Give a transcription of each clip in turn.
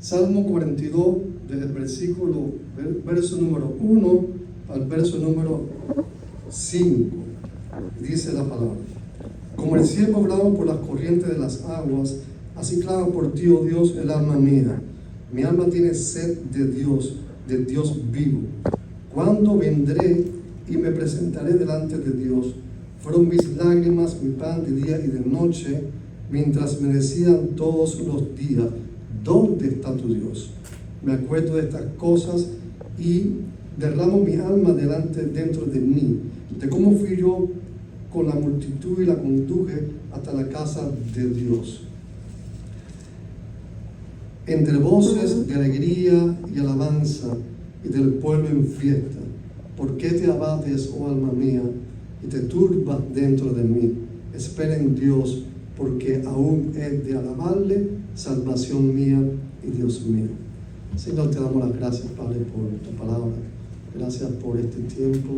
Salmo 42, del verso número 1 al verso número 5. Dice la palabra: como el ciervo brama por las corrientes de las aguas, así clama por ti, oh Dios, el alma mía. Mi alma tiene sed de Dios vivo. ¿Cuándo vendré y me presentaré delante de Dios? Fueron mis lágrimas mi pan de día y de noche, mientras me decían todos los días: ¿dónde está tu Dios? Me acuerdo de estas cosas y derramo mi alma dentro de mí, de cómo fui yo con la multitud y la conduje hasta la casa de Dios. Entre voces de alegría y alabanza y del pueblo en fiesta. ¿Por qué te abates, oh alma mía, y te turbas dentro de mí? Espera en Dios, porque aún es de alabarle, salvación mía y Dios mío. Señor, te damos las gracias, Padre, por tu palabra. Gracias por este tiempo.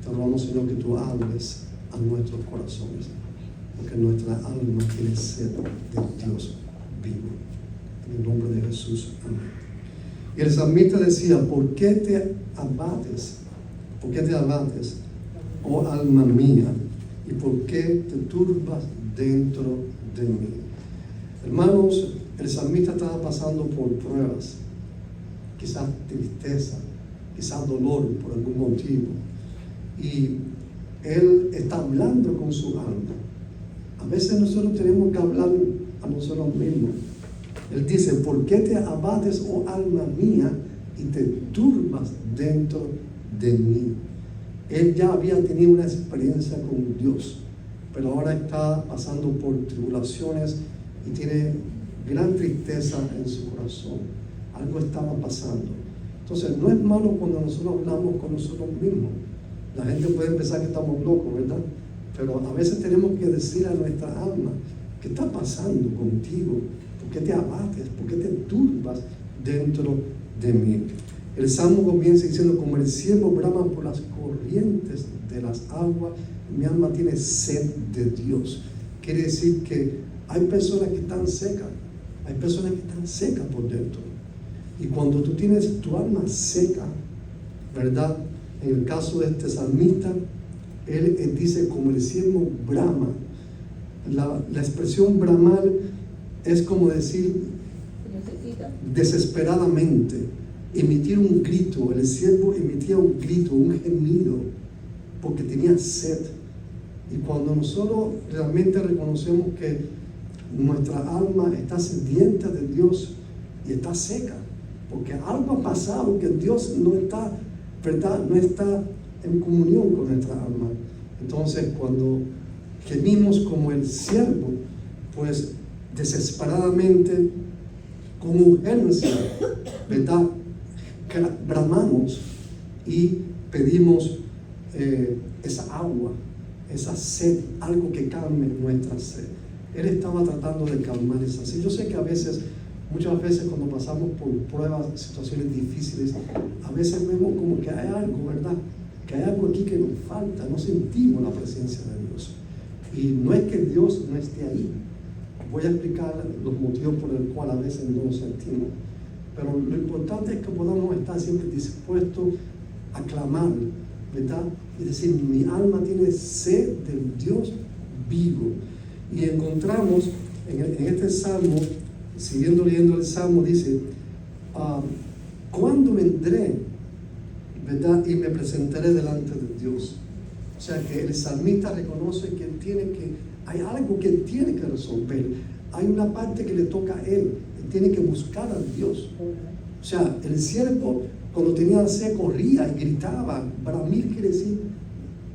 Te rogamos, Señor, que tú hables a nuestros corazones, porque nuestra alma tiene sed de Dios vivo. En el nombre de Jesús, amén. Y el salmista decía: ¿por qué te abates? ¿Por qué te abates, oh alma mía? ¿Y por qué te turbas dentro de mí? Hermanos, el salmista estaba pasando por pruebas, quizás tristeza, quizás dolor por algún motivo. Y él está hablando con su alma. A veces nosotros tenemos que hablar a nosotros mismos. Él dice: ¿por qué te abates, oh alma mía, y te turbas dentro de mí? Él ya había tenido una experiencia con Dios, pero ahora está pasando por tribulaciones y tiene gran tristeza en su corazón. Algo estaba pasando. Entonces, no es malo cuando nosotros hablamos con nosotros mismos. La gente puede pensar que estamos locos, ¿verdad? Pero a veces tenemos que decir a nuestra alma: ¿qué está pasando contigo? ¿Por qué te abates? ¿Por qué te turbas dentro de mí? El Salmo comienza diciendo: como el ciervo brama por las corrientes de las aguas, mi alma tiene sed de Dios. Quiere decir que hay personas que están secas, hay personas que están secas por dentro. Y cuando tú tienes tu alma seca, ¿verdad? En el caso de este salmista, él dice: como el ciervo brama. La expresión bramar es como decir desesperadamente, emitir un grito. El ciervo emitía un grito, un gemido, porque tenía sed. Y cuando nosotros realmente reconocemos que nuestra alma está sedienta de Dios y está seca, porque algo ha pasado, que Dios no está, ¿verdad?, no está en comunión con nuestra alma. Entonces, cuando gemimos como el ciervo, pues desesperadamente, con urgencia, ¿verdad?, bramamos y pedimos esa agua, esa sed, algo que calme nuestra sed. Él estaba tratando de calmar esa sed. Yo sé que muchas veces cuando pasamos por pruebas, situaciones difíciles, a veces vemos como que hay algo, ¿verdad?, que hay algo aquí que nos falta, no sentimos la presencia de Dios. Y no es que Dios no esté ahí. Voy a explicar los motivos por los cuales a veces no lo sentimos. Pero lo importante es que podamos estar siempre dispuestos a clamar, ¿verdad? Y decir: mi alma tiene sed del Dios vivo. Y encontramos en este salmo, siguiendo leyendo el salmo, dice: ¿cuándo vendré, verdad, y me presentaré delante de Dios? O sea que el salmista reconoce que hay algo que él tiene que resolver. Hay una parte que le toca a él. Él tiene que buscar a Dios. O sea, el siervo, cuando tenía sed, corría y gritaba. Bramir quiere decir,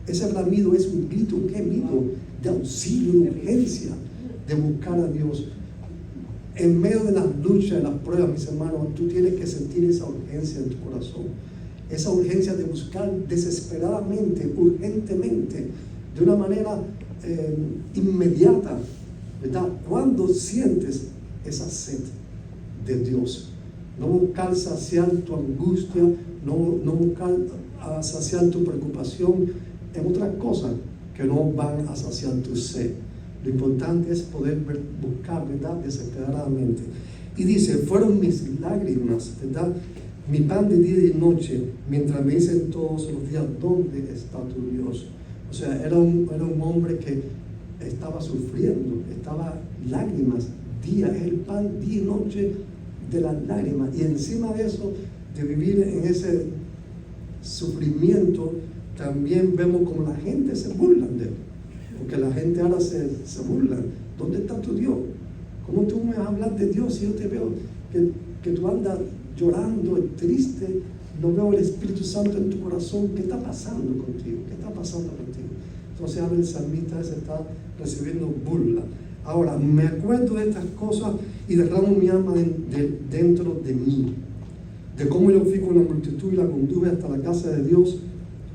ese bramido es un grito, un gemido de auxilio, de urgencia, de buscar a Dios. En medio de las luchas, de las pruebas, mis hermanos, tú tienes que sentir esa urgencia en tu corazón. Esa urgencia de buscar desesperadamente, urgentemente, de una manera inmediata, ¿verdad? Cuando sientes esa sed de Dios, no buscar saciar tu angustia, no buscar saciar tu preocupación en otras cosas que no van a saciar tu sed. Lo importante es poder buscar, ¿verdad?, desesperadamente. Y dice, fueron mis lágrimas, ¿verdad? Mi pan de día y noche, mientras me dicen todos los días, ¿dónde está tu Dios? O sea, era un hombre que estaba sufriendo, estaba lágrimas, el pan día y noche de las lágrimas. Y encima de eso, de vivir en ese sufrimiento, también vemos como la gente se burla de él. Porque la gente ahora se burla. ¿Dónde está tu Dios? ¿Cómo tú me hablas de Dios si yo te veo que tú andas llorando, triste? No veo el Espíritu Santo en tu corazón. ¿Qué está pasando contigo? ¿Qué está pasando contigo? Entonces ahora el salmista se está recibiendo burla. Ahora, me acuerdo de estas cosas y derramo mi alma dentro de mí. De cómo yo fui con la multitud y la conduje hasta la casa de Dios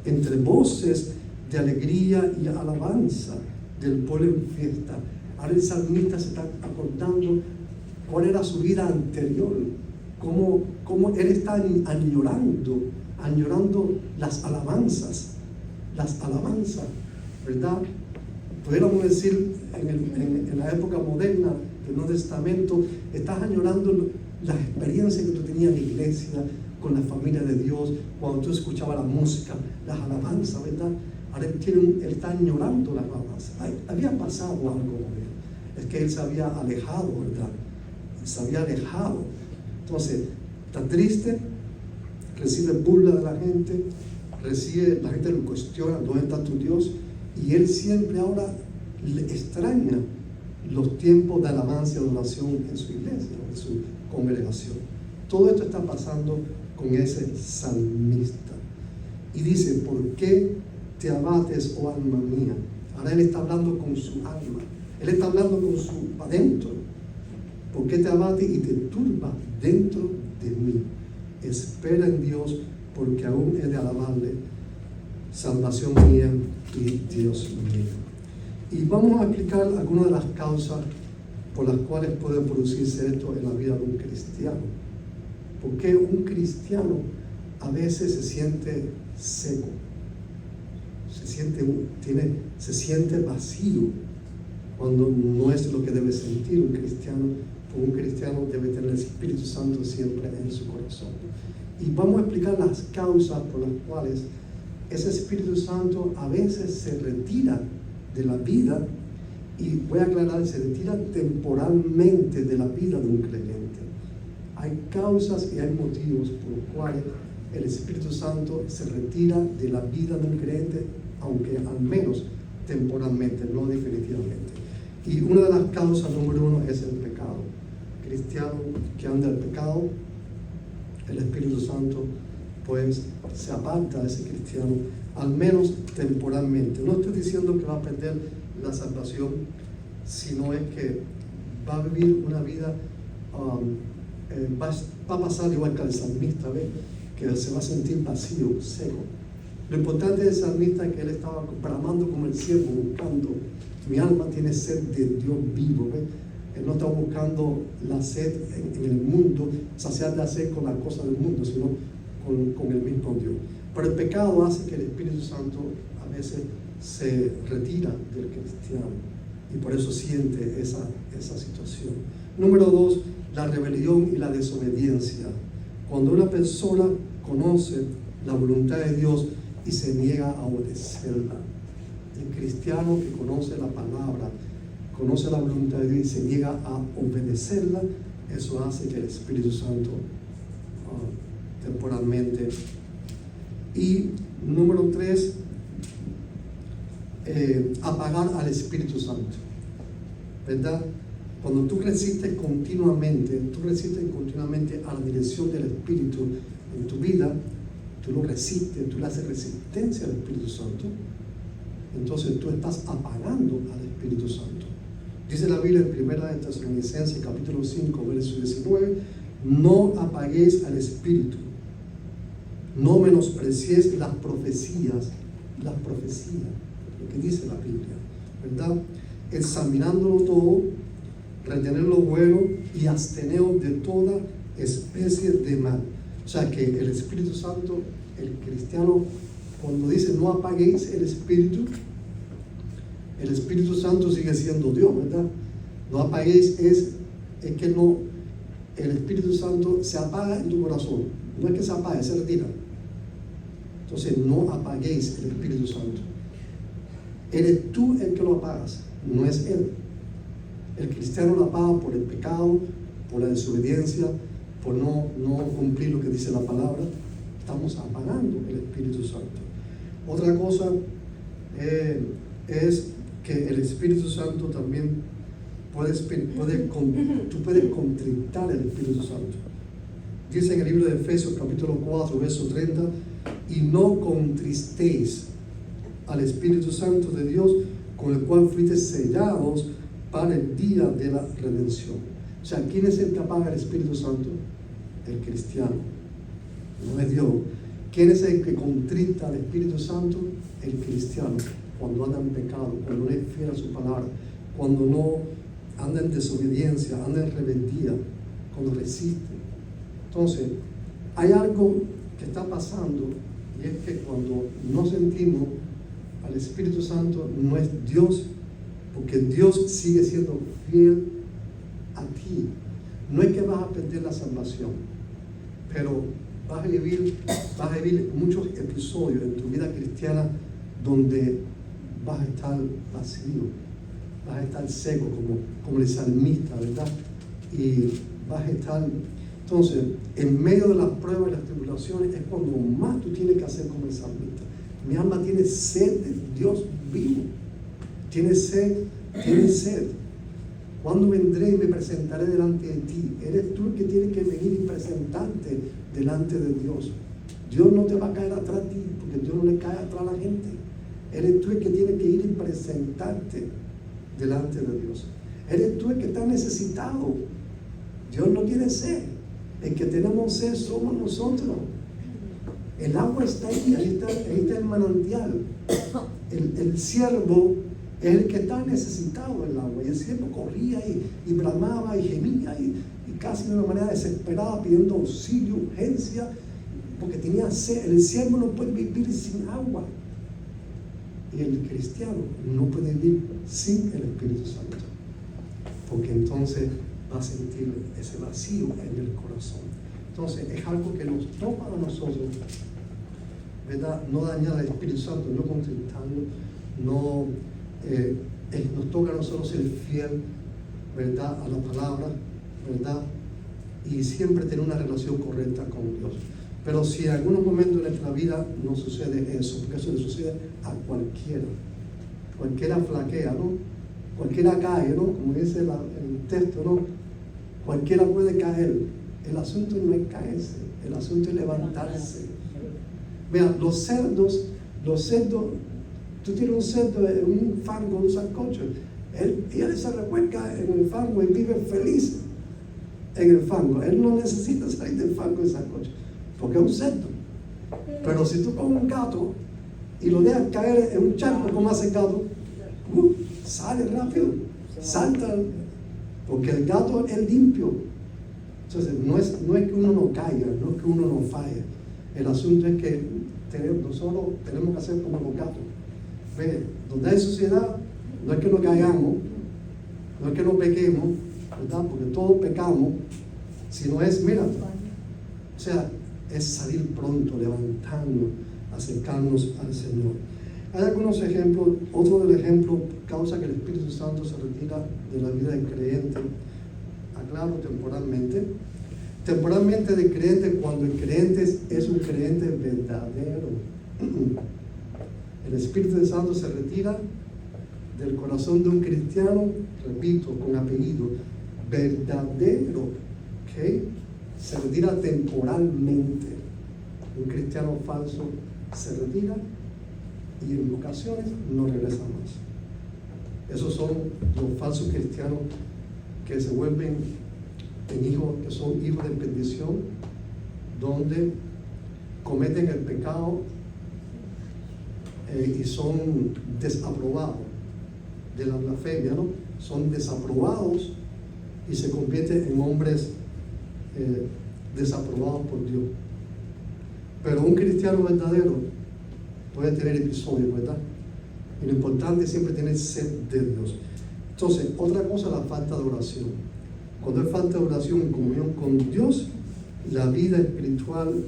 entre voces de alegría y alabanza del pueblo en fiesta. Ahora el salmista se está acordando cuál era su vida anterior, cómo él está añorando las alabanzas, ¿verdad? Pudiéramos decir en la época moderna del Nuevo Testamento, estás añorando las experiencias que tú tenías en la iglesia, con la familia de Dios, cuando tú escuchabas la música, las alabanzas, ¿verdad? Ahora él está añorando las alabanzas. Había pasado algo con él. Es que él se había alejado, ¿verdad? Se había alejado. Entonces, está triste, recibe burla de la gente, la gente lo cuestiona, ¿dónde está tu Dios? Y él siempre ahora le extraña los tiempos de alabanza y adoración en su iglesia, en su congregación. Todo esto está pasando con ese salmista. Y dice, ¿por qué te abates, oh alma mía? Ahora él está hablando con su alma. Él está hablando con su adentro. ¿Por qué te abates y te turbas dentro de mí? Espera en Dios, porque aún he de alabarle, salvación mía y Dios mío. Y vamos a explicar algunas de las causas por las cuales puede producirse esto en la vida de un cristiano. Porque un cristiano a veces se siente seco, se siente vacío cuando no es lo que debe sentir un cristiano. Un cristiano debe tener el Espíritu Santo siempre en su corazón. Y vamos a explicar las causas por las cuales ese Espíritu Santo a veces se retira de la vida, y voy a aclarar, se retira temporalmente de la vida de un creyente. Hay causas y hay motivos por los cuales el Espíritu Santo se retira de la vida de un creyente, aunque al menos temporalmente, no definitivamente. Y una de las causas número uno es el pecado. Cristiano que anda en pecado, el Espíritu Santo pues se aparta de ese cristiano, al menos temporalmente. No estoy diciendo que va a perder la salvación, sino es que va a vivir una vida, va a pasar igual que el salmista, ¿ves? Que se va a sentir vacío, seco. Lo importante del salmista es que él estaba bramando como el ciervo, buscando. Mi alma tiene sed de Dios vivo, ¿ves? Él no está buscando la sed en el mundo, saciar la sed con las cosas del mundo, sino con el mismo Dios. Pero el pecado hace que el Espíritu Santo a veces se retira del cristiano, y por eso siente esa situación. Número dos, la rebelión y la desobediencia. Cuando una persona conoce la voluntad de Dios y se niega a obedecerla. El cristiano que conoce la palabra, conoce la voluntad de Dios y se niega a obedecerla, eso hace que el Espíritu Santo temporalmente. Y número tres, apagar al Espíritu Santo, ¿verdad? Cuando tú resistes continuamente a la dirección del Espíritu en tu vida, tú lo resistes, tú le haces resistencia al Espíritu Santo, entonces tú estás apagando al Espíritu Santo. Dice la Biblia en 1 Tesalonicenses capítulo 5, verso 19, no apaguéis al Espíritu, no menospreciéis las profecías, lo que dice la Biblia, ¿verdad? Examinándolo todo, retener lo bueno y absteneos de toda especie de mal. O sea que el Espíritu Santo, el cristiano, cuando dice no apaguéis el Espíritu Santo sigue siendo Dios, ¿verdad? No apaguéis es que no el Espíritu Santo se apaga en tu corazón. No es que se apague, se retira. Entonces no apaguéis el Espíritu Santo. Eres tú el que lo apagas, no es Él. El cristiano lo apaga por el pecado, por la desobediencia, por no cumplir lo que dice la palabra. Estamos apagando el Espíritu Santo. Otra cosa es que el Espíritu Santo también tú puedes contritar el Espíritu Santo. Dice en el libro de Efesios capítulo 4 verso 30: y no contristéis al Espíritu Santo de Dios, con el cual fuiste sellados para el día de la redención. O sea, ¿quién es el que apaga el Espíritu Santo? El cristiano, no es Dios. ¿Quién es el que contrita al Espíritu Santo? El cristiano, cuando anda en pecado, cuando no es fiel a su palabra, cuando no anda en desobediencia, anda en rebeldía, cuando resiste. Entonces, hay algo que está pasando, y es que cuando no sentimos al Espíritu Santo, no es Dios, porque Dios sigue siendo fiel a ti. No es que vas a perder la salvación, pero vas a vivir muchos episodios en tu vida cristiana donde vas a estar vacío, vas a estar seco como el salmista, ¿verdad? Y vas a estar... Entonces, en medio de las pruebas y las tribulaciones es cuando más tú tienes que hacer como el salmista. Mi alma tiene sed de Dios vivo. Tiene sed, tiene sed. ¿Cuándo vendré y me presentaré delante de ti? Eres tú el que tienes que venir y presentarte delante de Dios. Dios no te va a caer atrás de ti, porque Dios no le cae atrás a la gente. Eres tú el que tiene que ir y presentarte delante de Dios. Eres tú el que está necesitado. Dios no tiene sed. El que tenemos sed somos nosotros. El agua está ahí está el manantial. El siervo es el que está necesitado del agua. Y el siervo corría y bramaba y gemía y casi de una manera desesperada pidiendo auxilio, urgencia, porque tenía sed. El siervo no puede vivir sin agua. Y el cristiano no puede vivir sin el Espíritu Santo, porque entonces va a sentir ese vacío en el corazón. Entonces es algo que nos toca a nosotros, ¿verdad? No dañar al Espíritu Santo, no contristarlo, nos toca a nosotros ser fiel, ¿verdad?, a la palabra, ¿verdad? Y siempre tener una relación correcta con Dios. Pero si en algunos momentos de nuestra vida no sucede eso, porque eso le sucede a cualquiera flaquea, ¿no? Cualquiera cae, ¿no? Como dice el texto, ¿no? Cualquiera puede caer. El asunto no es caerse, el asunto es levantarse. Vean, los cerdos, tú tienes un cerdo en un fango, un sancocho, él se revuelca en el fango y vive feliz en el fango. Él no necesita salir del fango y sancocho, porque es un cerdo. Pero si tú coges un gato y lo dejas caer en un charco, como hace el gato, sale rápido, salta, porque el gato es limpio. Entonces, no es que uno no caiga, no es que uno no falle. El asunto es que nosotros tenemos que hacer como los gatos. Ve, donde hay suciedad, no es que no caigamos, no es que no pequemos, ¿verdad? Porque todos pecamos, sino es, mira, o sea, es salir pronto, levantarnos, acercarnos al Señor. Hay algunos ejemplos. Otro del ejemplo causa que el Espíritu Santo se retira de la vida del creyente. Aclaro, temporalmente del creyente, cuando el creyente es un creyente verdadero. El Espíritu Santo se retira del corazón de un cristiano, repito, con apellido, verdadero, ¿ok? Se retira temporalmente. Un cristiano falso se retira y en ocasiones no regresa más. Esos son los falsos cristianos que se vuelven que son hijos de perdición, donde cometen el pecado y son desaprobados de la blasfemia, ¿no? Son desaprobados y se convierten en hombres desaprobados por Dios. Pero un cristiano verdadero puede tener episodios, ¿verdad? Y lo importante es siempre tener sed de Dios. Entonces, otra cosa, la falta de oración. Cuando hay falta de oración y comunión con Dios, la vida espiritual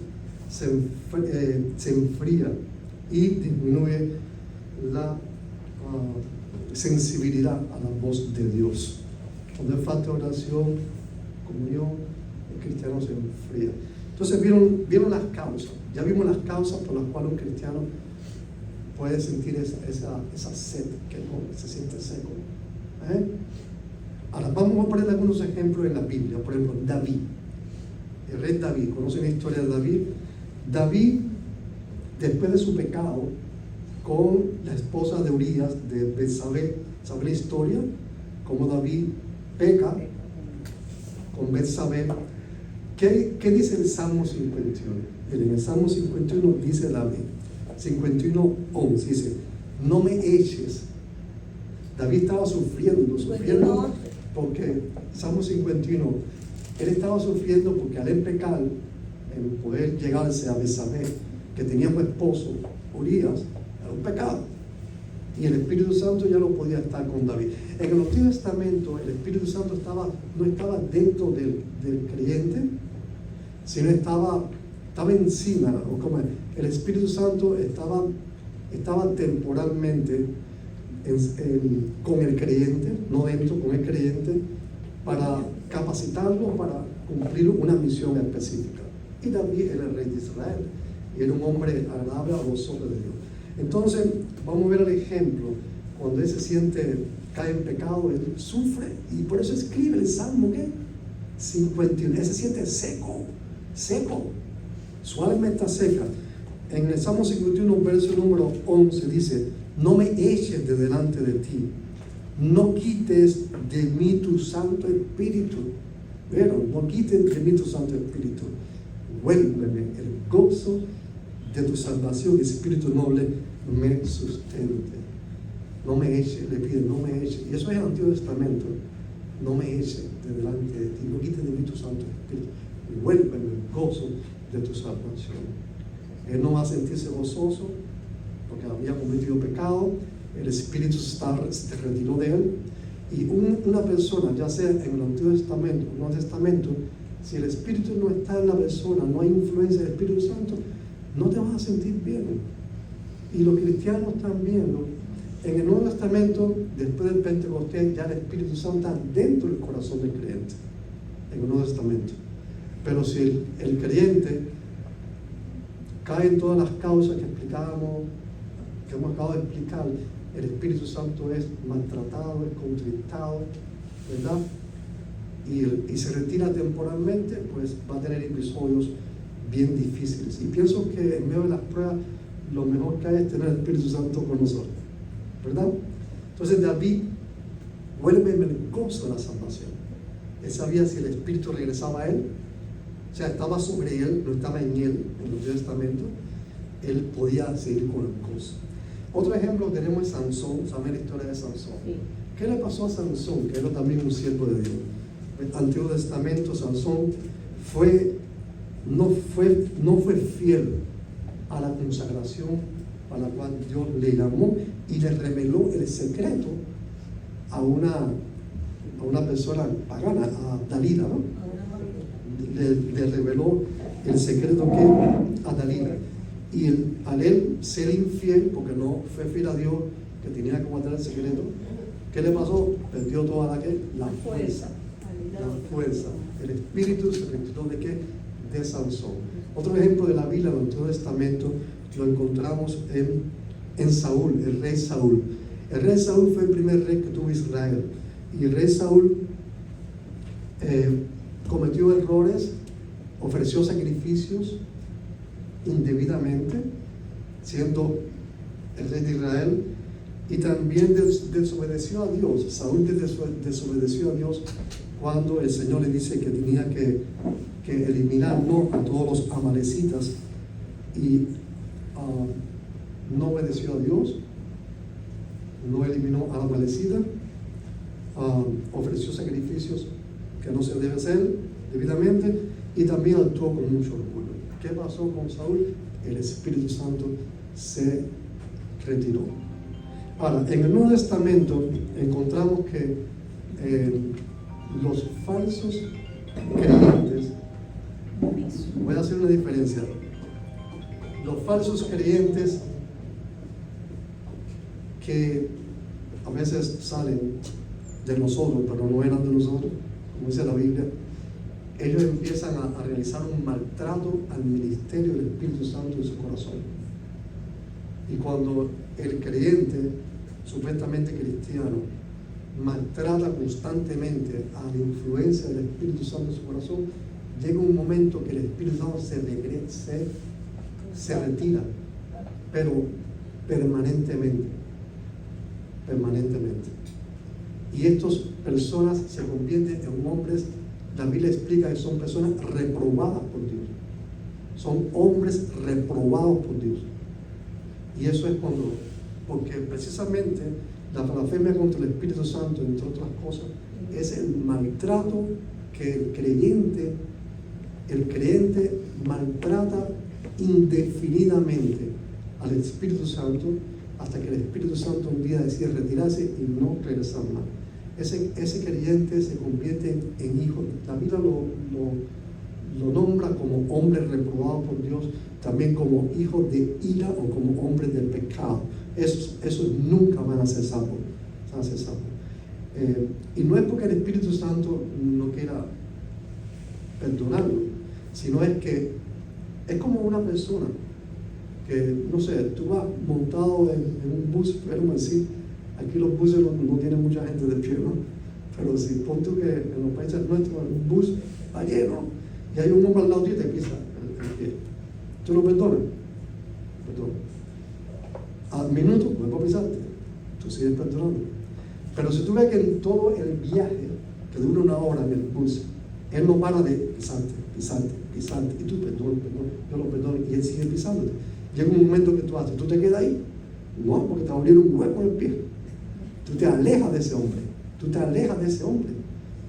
se enfría y disminuye la sensibilidad a la voz de Dios. Cuando hay falta de oración, comunión, el cristiano se enfría. Entonces vieron las causas. Ya vimos las causas por las cuales un cristiano puede sentir esa sed, que no se siente seco. Ahora vamos a poner algunos ejemplos en la Biblia. Por ejemplo, David, el rey David. ¿Conocen la historia de David? David, después de su pecado con la esposa de Urías, de Betsabé, ¿saben la historia? Cómo David peca con Betsabé. ¿Qué dice el Salmo 51? En el Salmo 51 dice David, 51:11, dice: no me eches. David estaba sufriendo porque, Salmo 51, él estaba sufriendo porque al pecar, en poder llegarse a Betsabé, que tenía un esposo, Urías, era un pecado. Y el Espíritu Santo ya no podía estar con David. En el Antiguo Testamento, el Espíritu Santo no estaba dentro del creyente, sino estaba encima, o como el Espíritu Santo estaba temporalmente con el creyente, no dentro, con el creyente, para capacitarlo para cumplir una misión específica. Y David era el rey de Israel, y era un hombre agradable a los ojos de Dios. Entonces, vamos a ver el ejemplo. Cuando él cae en pecado, él sufre, y por eso escribe el Salmo, ¿qué? 51. Él se siente seco, su alma está seca. En el Salmo 51, verso número 11, dice: no me eches de delante de ti, no quites de mí tu Santo Espíritu. Pero no quites de mí tu Santo Espíritu. Vuélveme el gozo de tu salvación, y espíritu noble me sustente. No me eche, le pide, no me eche. Y eso es el Antiguo Testamento. No me eche de delante de ti, no quites de mí tu Santo Espíritu. Vuélveme el gozo de tu salvación. Él no va a sentirse gozoso porque había cometido pecado. El Espíritu se retiró de él. Y una persona, ya sea en el Antiguo Testamento o Nuevo Testamento, si el Espíritu no está en la persona, no hay influencia del Espíritu Santo, no te vas a sentir bien. Y los cristianos también, ¿no? En el Nuevo Testamento, después del Pentecostés, ya el Espíritu Santo está dentro del corazón del creyente, en el Nuevo Testamento. Pero si el creyente cae en todas las causas que hemos acabado de explicar, el Espíritu Santo es maltratado, es contristado, ¿verdad? Y se retira temporalmente, pues va a tener episodios bien difíciles. Y pienso que en medio de las pruebas, lo mejor que hay es tener el Espíritu Santo con nosotros, ¿verdad? Entonces David, vuélveme el gozo de la salvación. Él sabía si el Espíritu regresaba a él, o sea, estaba sobre él, no estaba en él, en el Nuevo Testamento, él podía seguir con el gozo. Otro ejemplo tenemos es Sansón. ¿Saben la historia de Sansón? Sí. ¿Qué le pasó a Sansón? Que era también un siervo de Dios. El Antiguo Testamento, Sansón no fue fiel a la consagración a la cual Dios le llamó, y le reveló el secreto a una persona pagana, a Dalila, ¿no? Le reveló el secreto a Dalila. Y al él ser infiel, porque no fue fiel a Dios, que tenía que guardar el secreto, ¿qué le pasó? Perdió toda la fuerza. El espíritu se retiró de ¿qué? De Sansón. Otro ejemplo de la Biblia del Antiguo Testamento lo encontramos en Saúl, el rey Saúl. El rey Saúl fue el primer rey que tuvo Israel. Y el rey Saúl cometió errores, ofreció sacrificios indebidamente, siendo el rey de Israel, y también desobedeció a Dios. Saúl desobedeció a Dios cuando el Señor le dice que tenía que eliminar a todos los amalecitas, y no obedeció a Dios, no eliminó a la amalecida, ofreció sacrificios que no se debe hacer debidamente, y también actuó con mucho orgullo. ¿Qué pasó con Saúl? El Espíritu Santo se retiró. Ahora, en el Nuevo Testamento encontramos que los falsos creyentes, voy a hacer una diferencia. Los falsos creyentes que a veces salen de nosotros, pero no eran de nosotros, como dice la Biblia, ellos empiezan a realizar un maltrato al ministerio del Espíritu Santo en su corazón. Y cuando el creyente, supuestamente cristiano, maltrata constantemente a la influencia del Espíritu Santo en su corazón, llega un momento que el Espíritu Santo se retira, pero permanentemente. Y estas personas se convierten en hombres, la Biblia explica que son personas reprobadas por Dios. Son hombres reprobados por Dios. Y eso es porque precisamente la blasfemia contra el Espíritu Santo, entre otras cosas, es el maltrato que el creyente maltrata indefinidamente al Espíritu Santo, hasta que el Espíritu Santo un día decide retirarse y no regresar más. Ese creyente se convierte en hijo. La Biblia lo nombra como hombre reprobado por Dios, también como hijo de ira o como hombre del pecado. Esos nunca van a ser salvos. Y no es porque el Espíritu Santo no quiera perdonarlo, sino es que es como una persona que, no sé, tú vas montado en un bus, déjame decir, aquí los buses no tienen mucha gente de pie, ¿no? Pero si pon tú que en los países nuestros un bus va lleno y hay un hombre al lado tuyo y te pisa el pie, ¿tú lo perdonas? Al minuto vuelvo a pisarte, tú sigues perdonando. Pero si tú ves que en todo el viaje, que dura 1 hora en el bus, él no para de pisarte, y tú perdón, yo lo perdono, y él sigue pisándote. Llega un momento que tú haces, tú te quedas ahí, no, porque te va a abrir un hueco en el pie. Tú te alejas de ese hombre,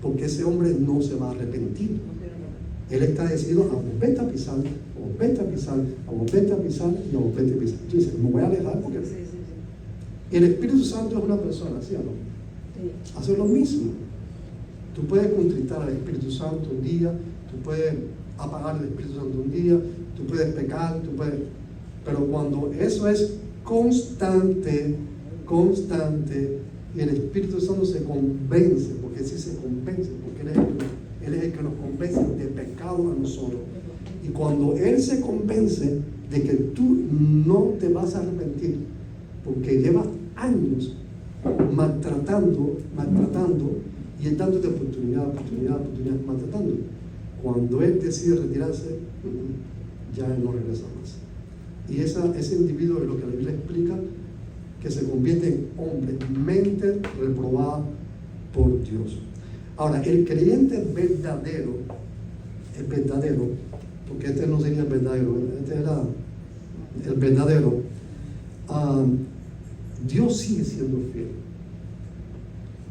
porque ese hombre no se va a arrepentir. Él está decidido a volverte a pisar, a volverte a pisar, a volverte a pisar y a volverte a pisar. Tú dices, me voy a alejar porque... Y el Espíritu Santo es una persona, ¿sí o no? Sí. Hace lo mismo. Tú puedes contritar al Espíritu Santo un día, tú puedes apagar el Espíritu Santo un día, tú puedes pecar, pero cuando eso es constante, y el Espíritu Santo se convence, porque sí se convence, porque Él es el que nos convence de pecado a nosotros. Y cuando Él se convence de que tú no te vas a arrepentir, porque llevas años maltratando, y Él dándote oportunidad, maltratando. Cuando Él decide retirarse, ya Él no regresa más. Y ese individuo es lo que la Biblia explica, que se convierte en hombre, mente reprobada por Dios. Ahora, el creyente verdadero, porque este no sería el verdadero, este era el verdadero, Dios sigue siendo fiel.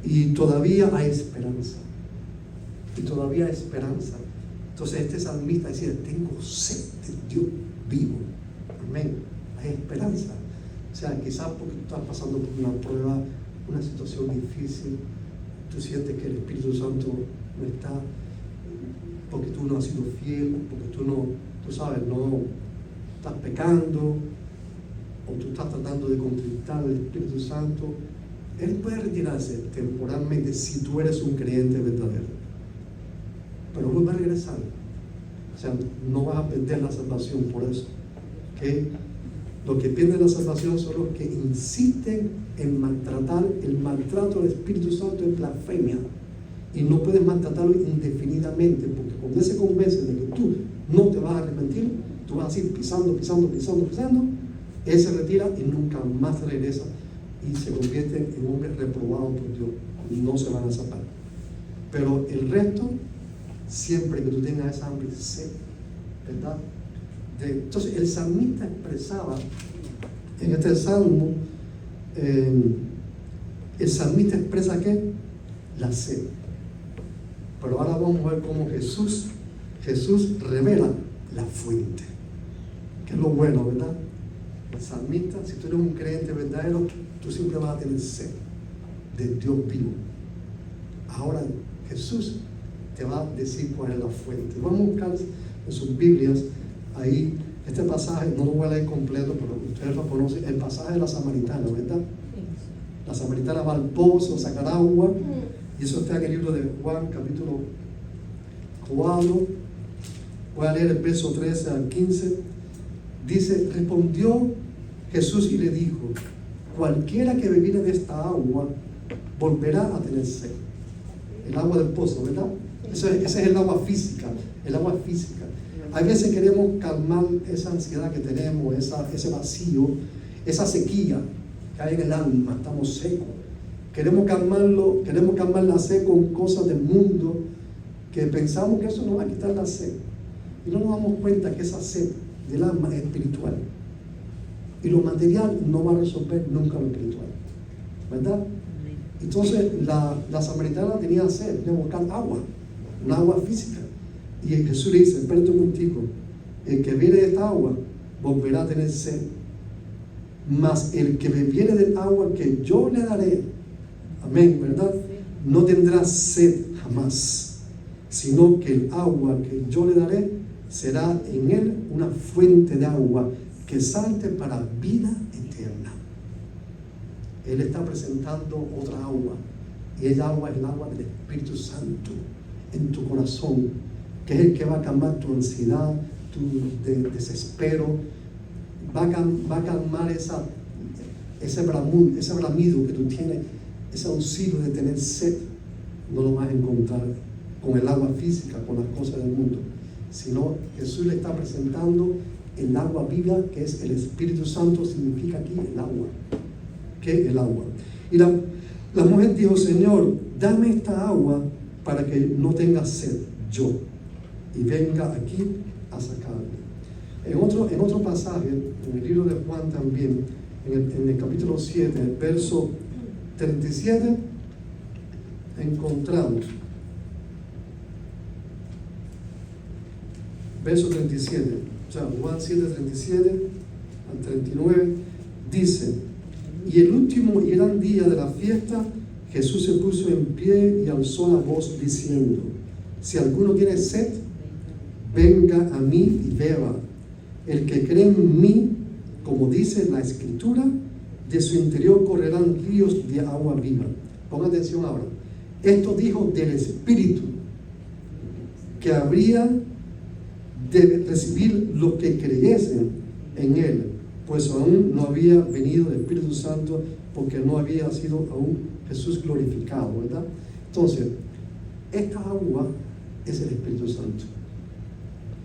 Y todavía hay esperanza. Entonces este salmista decía, tengo sed de Dios vivo. Amén. Hay esperanza. O sea, quizás porque tú estás pasando por una prueba, una situación difícil, tú sientes que el Espíritu Santo no está, porque tú no has sido fiel, porque no estás pecando, o tú estás tratando de conquistar al Espíritu Santo. Él puede retirarse temporalmente si tú eres un creyente verdadero, pero vuelve a regresar. O sea, no vas a perder la salvación por eso. ¿Okay? Los que pierden la salvación son los que insisten en maltratar. El maltrato al Espíritu Santo es blasfemia, y no puedes maltratarlo indefinidamente, porque cuando Él se convence de que tú no te vas a arrepentir, tú vas a ir pisando, Él se retira y nunca más regresa, y se convierte en hombres reprobados por Dios, y no se van a salvar. Pero el resto, siempre que tú tengas esa hambre, sed, ¿verdad? Entonces el salmista expresaba en este salmo, el salmista expresa ¿qué? La sed. Pero ahora vamos a ver cómo Jesús revela la fuente, que es lo bueno, ¿verdad? El salmista, si tú eres un creyente verdadero, tú siempre vas a tener sed de Dios vivo. Ahora, Jesús te va a decir cuál es la fuente. Vamos a buscar en sus Biblias ahí este pasaje, no lo voy a leer completo, pero ustedes lo conocen, el pasaje de la samaritana, ¿verdad? La samaritana va al pozo a sacar agua, y eso está en el libro de Juan, capítulo 4. Voy a leer el verso 13 al 15. Dice: respondió Jesús y le dijo: cualquiera que bebiere de esta agua volverá a tener sed. El agua del pozo, ¿verdad? Ese es el agua física, el agua física. Hay veces queremos calmar esa ansiedad que tenemos, ese vacío, esa sequía que hay en el alma, estamos secos. Queremos calmar la sed con cosas del mundo que pensamos que eso nos va a quitar la sed. Y no nos damos cuenta que esa sed del alma es espiritual. Y lo material no va a resolver nunca lo espiritual, ¿verdad? Entonces la samaritana tenía sed, tenía que buscar agua, una agua física. Y Jesús le dice: espérate un momentico, el que bebiere de esta agua volverá a tener sed, mas el que bebiere del agua que yo le daré, amén, ¿verdad?, no tendrá sed jamás, sino que el agua que yo le daré será en él una fuente de agua que salte para vida eterna. Él está presentando otra agua, y esa agua es el agua del Espíritu Santo en tu corazón, que es el que va a calmar tu ansiedad, tu desespero, va a calmar ese bramido que tú tienes, ese auxilio de tener sed. No lo vas a encontrar con el agua física, con las cosas del mundo, sino Jesús le está presentando el agua viva, que es el Espíritu Santo. Significa aquí el agua. ¿Qué es el agua? Y la mujer dijo: Señor, dame esta agua para que no tenga sed yo, y venga aquí a sacarme. En otro pasaje, en el libro de Juan también, en el capítulo 7, el verso 37, encontramos, verso 37, o sea, Juan 7, 37 al 39, dice: y el último y gran día de la fiesta, Jesús se puso en pie y alzó la voz diciendo: si alguno tiene sed, venga a mí y beba. El que cree en mí, como dice la Escritura, de su interior correrán ríos de agua viva. Ponga atención ahora. Esto dijo del Espíritu que habría de recibir los que creyesen en él, pues aún no había venido el Espíritu Santo, porque no había sido aún Jesús glorificado, ¿verdad? Entonces, esta agua es el Espíritu Santo.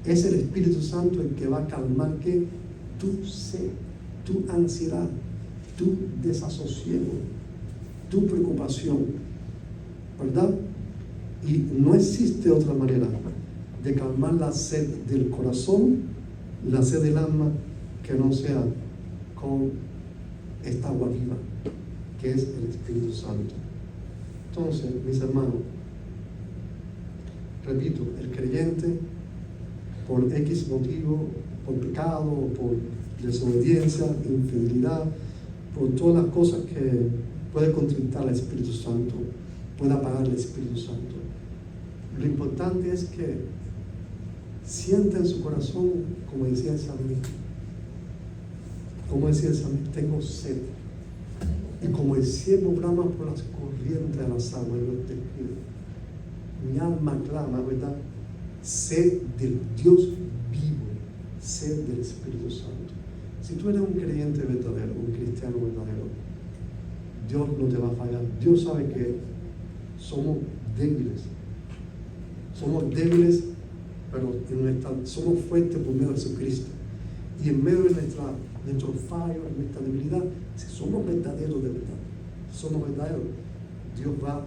Es el Espíritu Santo el que va a calmar que tu sed, tu ansiedad, tu desasosiego, tu preocupación, ¿verdad? Y no existe otra manera de calmar la sed del corazón, la sed del alma, que no sea con esta agua viva, que es el Espíritu Santo. Entonces, mis hermanos, repito, el creyente, por X motivo, por pecado, por desobediencia, infidelidad, por todas las cosas que puede contribuir al Espíritu Santo, puede apagar el Espíritu Santo. Lo importante es que sienta en su corazón, como decía el salmista, tengo sed. Y como el siervo brama por las corrientes de las aguas, mi alma clama, ¿verdad? Sed del Dios vivo, sed del Espíritu Santo. Si tú eres un creyente verdadero, un cristiano verdadero, Dios no te va a fallar. Dios sabe que somos débiles. Somos débiles, pero somos fuertes por medio de Jesucristo. Y en medio de nuestro fallo, en nuestra debilidad, si somos verdaderos de verdad, somos verdaderos, Dios va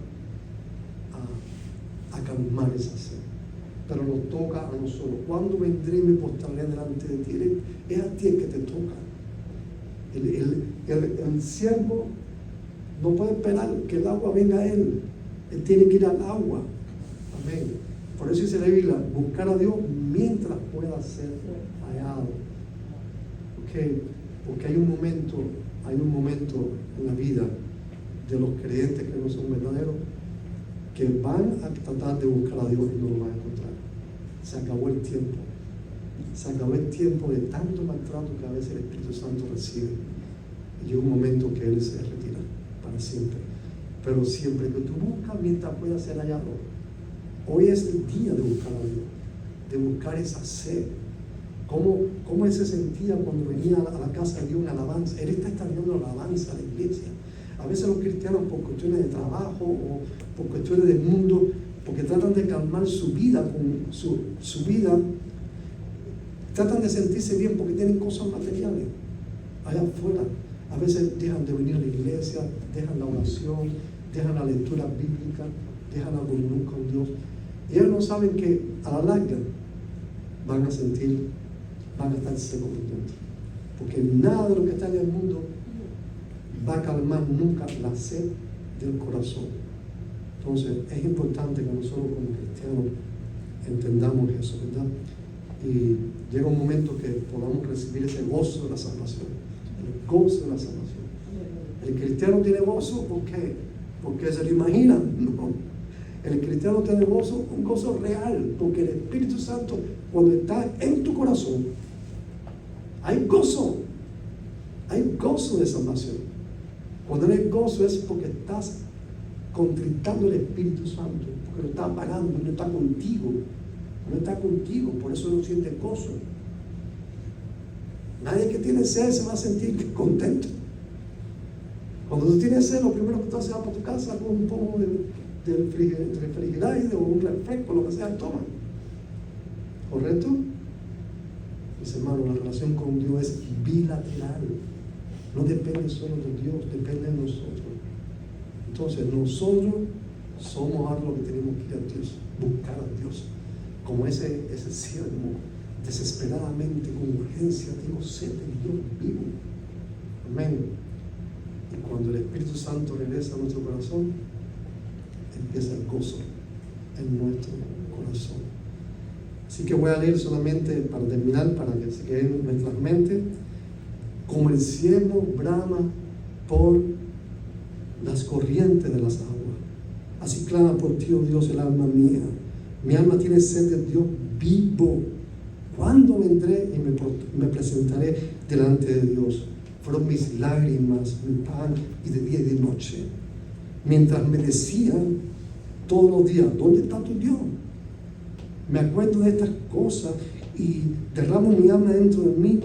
a calmar esa sed. Pero nos toca a nosotros. Cuando vendré y me postraré delante de ti, es a ti el que te toca. El siervo no puede esperar que el agua venga a él. Él tiene que ir al agua. Amén. Por eso dice la Biblia: buscar a Dios mientras pueda ser hallado. Porque hay un momento en la vida de los creyentes que no son verdaderos, que van a tratar de buscar a Dios y no lo van a encontrar. Se acabó el tiempo. Se acabó el tiempo de tanto maltrato que a veces el Espíritu Santo recibe. Y llega un momento que Él se retira para siempre. Pero siempre que tú buscas mientras puedas ser hallado. Hoy es el día de buscar a Dios, de buscar esa sed. ¿Cómo Él se sentía cuando venía a la casa de Dios en alabanza? Él está extrañando la alabanza a la iglesia. A veces los cristianos, por cuestiones de trabajo o por cuestiones del mundo, porque tratan de calmar su vida con su vida, tratan de sentirse bien porque tienen cosas materiales allá afuera. A veces dejan de venir a la iglesia, dejan la oración, dejan la lectura bíblica, dejan la comunión con Dios. Y ellos no saben que a la larga van a estar secos por dentro. Porque nada de lo que está en el mundo va a calmar nunca la sed del corazón. Entonces es importante que nosotros como cristianos entendamos eso, ¿verdad? Y llega un momento que podamos recibir ese gozo de la salvación, el gozo de la salvación. El cristiano tiene gozo, ¿por qué? Porque se lo imagina. No. El cristiano tiene gozo, un gozo real, porque el Espíritu Santo, cuando está en tu corazón, hay gozo de salvación. Cuando no hay gozo es porque estás contristando el Espíritu Santo, porque lo está apagando y no está contigo, por eso no sientes gozo. Nadie que tiene sed se va a sentir contento. Cuando tú tienes sed, lo primero que tú haces es para tu casa con un poco del refrigerador o un refresco, lo que sea, toma. ¿Correcto? Mis hermanos, la relación con Dios es bilateral. No depende solo de Dios, depende de nosotros. Entonces, nosotros somos ahora lo que tenemos que ir a Dios, buscar a Dios. Como ese siervo, desesperadamente, con urgencia, tengo sed de Dios vivo. Amén. Y cuando el Espíritu Santo regresa a nuestro corazón, empieza el gozo en nuestro corazón. Así que voy a leer solamente para terminar, para que se queden en nuestras mentes. Como el siervo brama por las corrientes de las aguas, así clama por ti, oh Dios, el alma mía. Mi alma tiene sed de Dios vivo. ¿Cuándo vendré y me presentaré delante de Dios? Fueron mis lágrimas, mi pan, y de día y de noche. Mientras me decían todos los días, ¿dónde está tu Dios? Me acuerdo de estas cosas y derramo mi alma dentro de mí,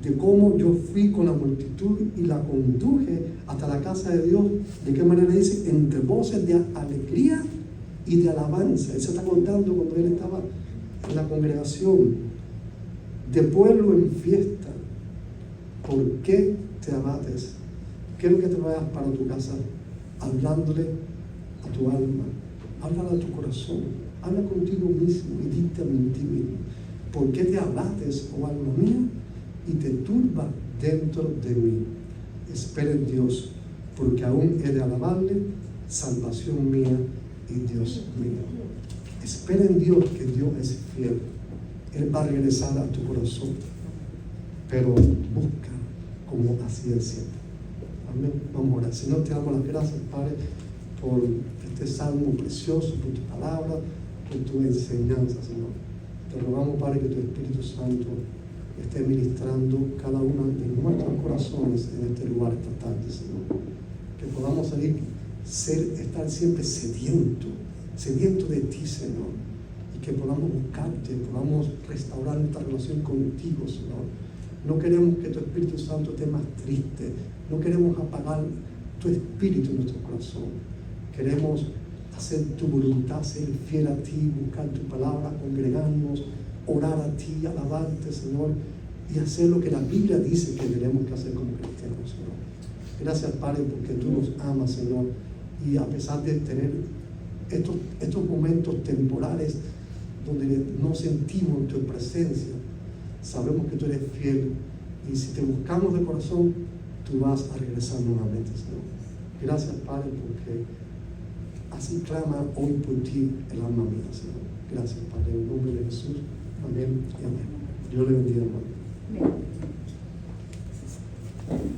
de cómo yo fui con la multitud y la conduje hasta la casa de Dios. ¿De qué manera dice? Entre voces de alegría y de alabanza. Él se está contando cuando él estaba en la congregación, de pueblo en fiesta. ¿Por qué te abates? Quiero que te vayas para tu casa hablándole a tu alma, háblale a tu corazón, habla contigo mismo y dite a ti mismo. ¿Por qué te abates, oh alma mía, y te turba dentro de mí? Espera en Dios, porque aún he de alabarle, salvación mía y Dios mío. Espera en Dios, que Dios es fiel. Él va a regresar a tu corazón, pero busca como hacía el cielo. Amén. Vamos a orar. Señor, te damos las gracias, Padre, por este salmo precioso, por tu palabra, por tu enseñanza, Señor. Te rogamos, Padre, que tu Espíritu Santo esté ministrando cada uno de nuestros corazones en este lugar esta tarde, Señor. Que podamos salir, estar siempre sediento de ti, Señor. Y que podamos buscarte, podamos restaurar nuestra relación contigo, Señor. No queremos que tu Espíritu Santo esté más triste. No queremos apagar tu Espíritu en nuestro corazón. Queremos hacer tu voluntad, ser fiel a ti, buscar tu palabra, congregarnos, orar a ti, alabarte, Señor, y hacer lo que la Biblia dice que tenemos que hacer como cristianos, Señor. Gracias, Padre, porque tú nos amas, Señor, y a pesar de tener estos momentos temporales donde no sentimos tu presencia, sabemos que tú eres fiel, y si te buscamos de corazón, tú vas a regresar nuevamente, Señor. Gracias, Padre, porque así clama hoy por ti el alma mía, Señor. Gracias, Padre, en el nombre de Jesús. Amén y amén. Dios le bendiga, hermano. Amén.